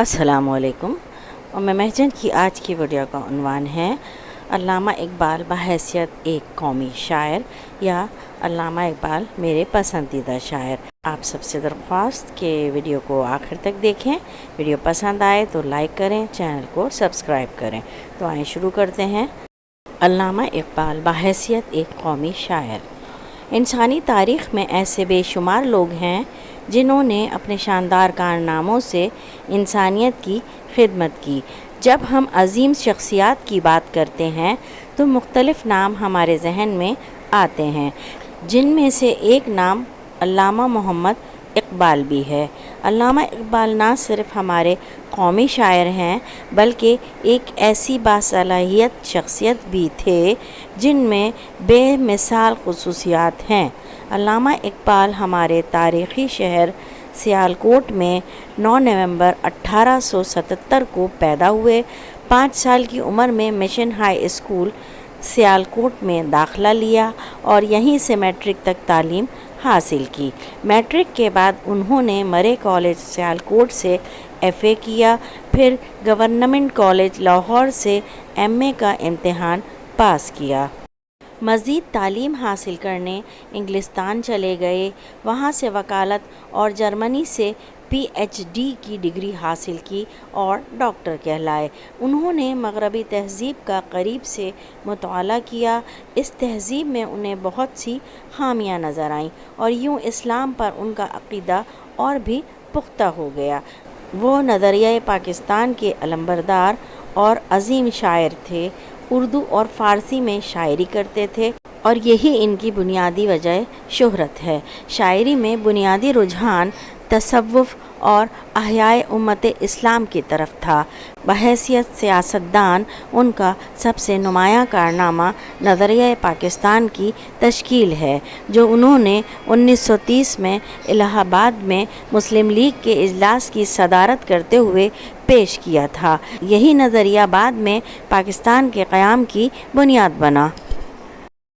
السلام علیکم، اور میں مہجن کی آج کی ویڈیو کا عنوان ہے علامہ اقبال بحیثیت ایک قومی شاعر، یا علامہ اقبال میرے پسندیدہ شاعر۔ آپ سب سے درخواست کہ ویڈیو کو آخر تک دیکھیں، ویڈیو پسند آئے تو لائک کریں، چینل کو سبسکرائب کریں۔ تو آئیں شروع کرتے ہیں۔ علامہ اقبال بحیثیت ایک قومی شاعر۔ انسانی تاریخ میں ایسے بے شمار لوگ ہیں جنہوں نے اپنے شاندار کارناموں سے انسانیت کی خدمت کی۔ جب ہم عظیم شخصیات کی بات کرتے ہیں تو مختلف نام ہمارے ذہن میں آتے ہیں، جن میں سے ایک نام علامہ محمد اقبال بھی ہے۔ علامہ اقبال نہ صرف ہمارے قومی شاعر ہیں بلکہ ایک ایسی باصلاحیت شخصیت بھی تھے جن میں بے مثال خصوصیات ہیں۔ علامہ اقبال ہمارے تاریخی شہر سیالکوٹ میں 9 نومبر 1877 کو پیدا ہوئے۔ 5 سال کی عمر میں مشن ہائی اسکول سیالکوٹ میں داخلہ لیا اور یہیں سے میٹرک تک تعلیم حاصل کی۔ میٹرک کے بعد انہوں نے مرے کالج سیالکوٹ سے FA کیا، پھر گورنمنٹ کالج لاہور سے MA کا امتحان پاس کیا۔ مزید تعلیم حاصل کرنے انگلستان چلے گئے، وہاں سے وکالت اور جرمنی سے PhD کی ڈگری حاصل کی اور ڈاکٹر کہلائے۔ انہوں نے مغربی تہذیب کا قریب سے مطالعہ کیا۔ اس تہذیب میں انہیں بہت سی خامیاں نظر آئیں اور یوں اسلام پر ان کا عقیدہ اور بھی پختہ ہو گیا۔ وہ نظریہ پاکستان کے علمبردار اور عظیم شاعر تھے۔ اردو اور فارسی میں شاعری کرتے تھے اور یہی ان کی بنیادی وجہ شہرت ہے۔ شاعری میں بنیادی رجحان تصوف اور احیاء امت اسلام کی طرف تھا۔ بحیثیت سیاستدان ان کا سب سے نمایاں کارنامہ نظریہ پاکستان کی تشکیل ہے، جو انہوں نے 1930 میں الہ آباد میں مسلم لیگ کے اجلاس کی صدارت کرتے ہوئے پیش کیا تھا۔ یہی نظریہ بعد میں پاکستان کے قیام کی بنیاد بنا۔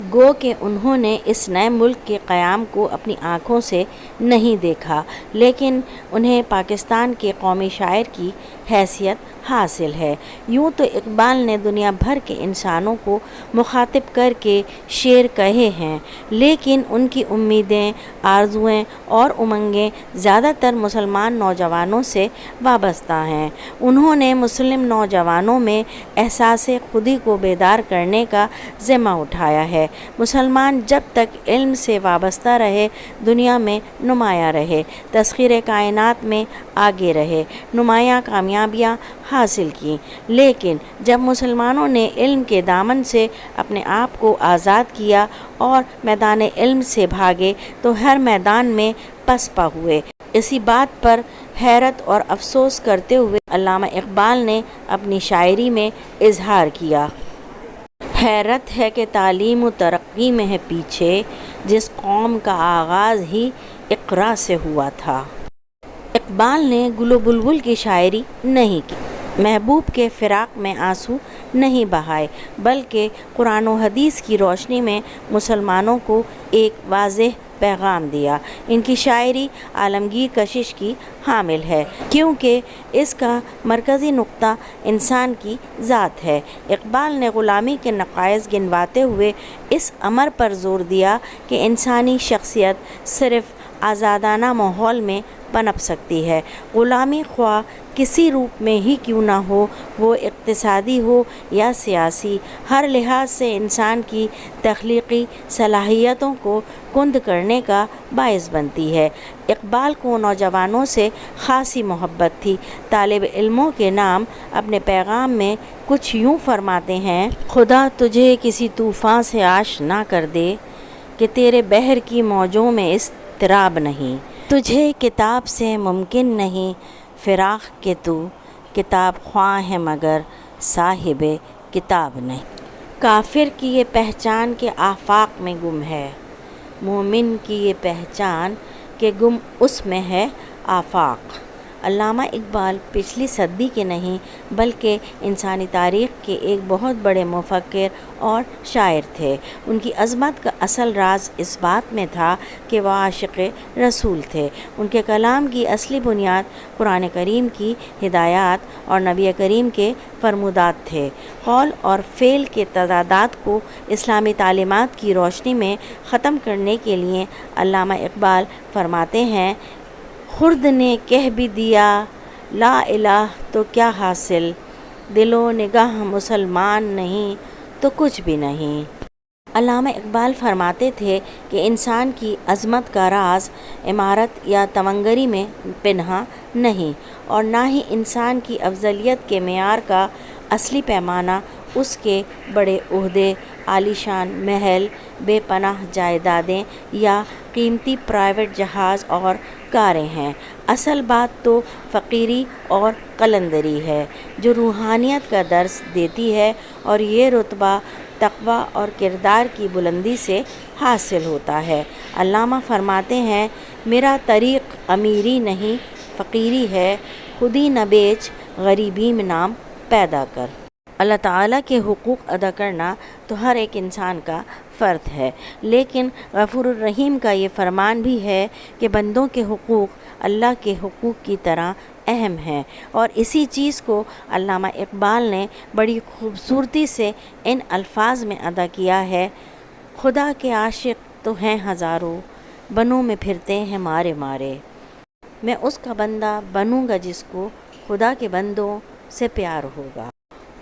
گو کہ انہوں نے اس نئے ملک کے قیام کو اپنی آنکھوں سے نہیں دیکھا، لیکن انہیں پاکستان کے قومی شاعر کی حیثیت حاصل ہے۔ یوں تو اقبال نے دنیا بھر کے انسانوں کو مخاطب کر کے شعر کہے ہیں، لیکن ان کی امیدیں، آرزوئیں اور امنگیں زیادہ تر مسلمان نوجوانوں سے وابستہ ہیں۔ انہوں نے مسلم نوجوانوں میں احساس خودی کو بیدار کرنے کا ذمہ اٹھایا ہے۔ مسلمان جب تک علم سے وابستہ رہے، دنیا میں نمایاں رہے، تسخیر کائنات میں آگے رہے، نمایاں کامیابیاں حاصل کی۔ لیکن جب مسلمانوں نے علم کے دامن سے اپنے آپ کو آزاد کیا اور میدان علم سے بھاگے تو ہر میدان میں پسپا ہوئے۔ اسی بات پر حیرت اور افسوس کرتے ہوئے علامہ اقبال نے اپنی شاعری میں اظہار کیا۔ حیرت ہے کہ تعلیم و ترقی میں ہے پیچھے، جس قوم کا آغاز ہی اقرا سے ہوا تھا۔ اقبال نے گل و بلبل کی شاعری نہیں کی، محبوب کے فراق میں آنسو نہیں بہائے، بلکہ قرآن و حدیث کی روشنی میں مسلمانوں کو ایک واضح پیغام دیا۔ ان کی شاعری عالمگیر کشش کی حامل ہے، کیونکہ اس کا مرکزی نقطہ انسان کی ذات ہے۔ اقبال نے غلامی کے نقائص گنواتے ہوئے اس امر پر زور دیا کہ انسانی شخصیت صرف آزادانہ ماحول میں پنپ سکتی ہے۔ غلامی خواہ کسی روپ میں ہی کیوں نہ ہو، وہ اقتصادی ہو یا سیاسی، ہر لحاظ سے انسان کی تخلیقی صلاحیتوں کو کند کرنے کا باعث بنتی ہے۔ اقبال کو نوجوانوں سے خاصی محبت تھی۔ طالب علموں کے نام اپنے پیغام میں کچھ یوں فرماتے ہیں: خدا تجھے کسی طوفان سے آش نہ کر دے کہ تیرے بحر کی موجوں میں اضطراب نہیں، تجھے کتاب سے ممکن نہیں فراق کہ تو کتاب خواں ہے مگر صاحب کتاب نہیں۔ کافر کی یہ پہچان کہ آفاق میں گم ہے، مومن کی یہ پہچان کہ گم اس میں ہے آفاق۔ علامہ اقبال پچھلی صدی کے نہیں بلکہ انسانی تاریخ کے ایک بہت بڑے مفکر اور شاعر تھے۔ ان کی عظمت کا اصل راز اس بات میں تھا کہ وہ عاشق رسول تھے۔ ان کے کلام کی اصلی بنیاد قرآن کریم کی ہدایات اور نبی کریم کے فرمودات تھے۔ قول اور فعل کے تضادات کو اسلامی تعلیمات کی روشنی میں ختم کرنے کے لیے علامہ اقبال فرماتے ہیں، خرد نے کہہ بھی دیا لا الہ تو کیا حاصل، دل و نگاہ مسلمان نہیں تو کچھ بھی نہیں۔ علامہ اقبال فرماتے تھے کہ انسان کی عظمت کا راز عمارت یا تونگری میں پنہاں نہیں، اور نہ ہی انسان کی افضلیت کے معیار کا اصلی پیمانہ اس کے بڑے عہدے، عالیشان محل، بے پناہ جائیدادیں یا قیمتی پرائیویٹ جہاز اور کاریں ہیں۔ اصل بات تو فقیری اور قلندری ہے جو روحانیت کا درس دیتی ہے، اور یہ رتبہ تقویٰ اور کردار کی بلندی سے حاصل ہوتا ہے۔ علامہ فرماتے ہیں، میرا طریق امیری نہیں فقیری ہے، خودی نہ بیچ غریبی میں نام پیدا کر۔ اللہ تعالیٰ کے حقوق ادا کرنا تو ہر ایک انسان کا فرض ہے، لیکن غفور الرحیم کا یہ فرمان بھی ہے کہ بندوں کے حقوق اللہ کے حقوق کی طرح اہم ہیں، اور اسی چیز کو علامہ اقبال نے بڑی خوبصورتی سے ان الفاظ میں ادا کیا ہے، خدا کے عاشق تو ہیں ہزاروں، بنوں میں پھرتے ہیں مارے مارے، میں اس کا بندہ بنوں گا جس کو خدا کے بندوں سے پیار ہوگا۔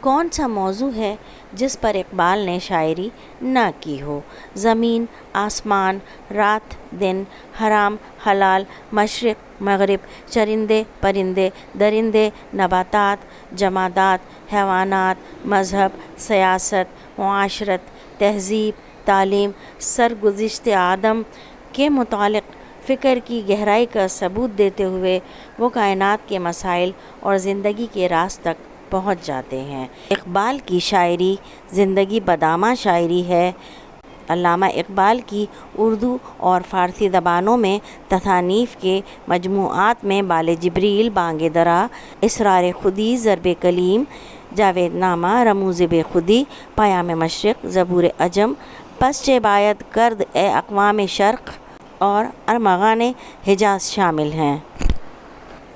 کون سا موضوع ہے جس پر اقبال نے شاعری نہ کی ہو؟ زمین آسمان، رات دن، حرام حلال، مشرق مغرب، چرندے پرندے، درندے نباتات، جمادات، حیوانات، مذہب، سیاست، معاشرت، تہذیب، تعلیم، سرگزشت آدم کے متعلق فکر کی گہرائی کا ثبوت دیتے ہوئے وہ کائنات کے مسائل اور زندگی کے راز تک پہنچ جاتے ہیں۔ اقبال کی شاعری زندگی بدامہ شاعری ہے۔ علامہ اقبال کی اردو اور فارسی زبانوں میں تصانیف کے مجموعات میں بال جبریل، بانگ درا، اسرار خودی، ضرب کلیم، جاوید نامہ، رموز بے خودی، پیام مشرق، زبور عجم، پس چہ باید کرد اے اقوام شرق اور ارمغان حجاز شامل ہیں۔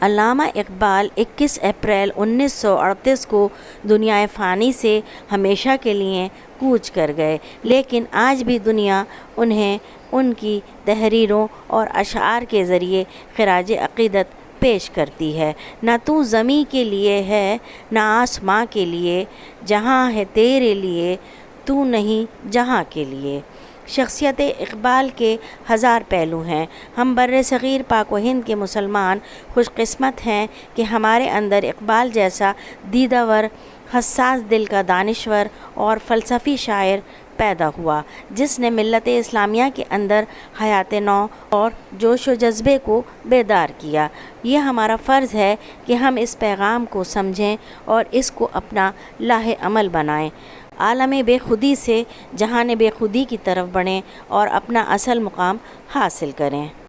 علامہ اقبال 21 اپریل 1938 کو دنیائے فانی سے ہمیشہ کے لیے کوچ کر گئے، لیکن آج بھی دنیا انہیں ان کی تحریروں اور اشعار کے ذریعے خراج عقیدت پیش کرتی ہے۔ نہ تو زمیں کے لیے ہے نہ آسماں کے لیے، جہاں ہے تیرے لیے تو نہیں جہاں کے لیے۔ شخصیت اقبال کے ہزار پہلو ہیں۔ ہم بر صغیر پاک و ہند کے مسلمان خوش قسمت ہیں کہ ہمارے اندر اقبال جیسا دیدہ ور، حساس دل کا دانشور اور فلسفی شاعر پیدا ہوا، جس نے ملت اسلامیہ کے اندر حیات نو اور جوش و جذبے کو بیدار کیا۔ یہ ہمارا فرض ہے کہ ہم اس پیغام کو سمجھیں اور اس کو اپنا لاہ عمل بنائیں، عالم بے خودی سے جہان بے خودی کی طرف بڑھیں اور اپنا اصل مقام حاصل کریں۔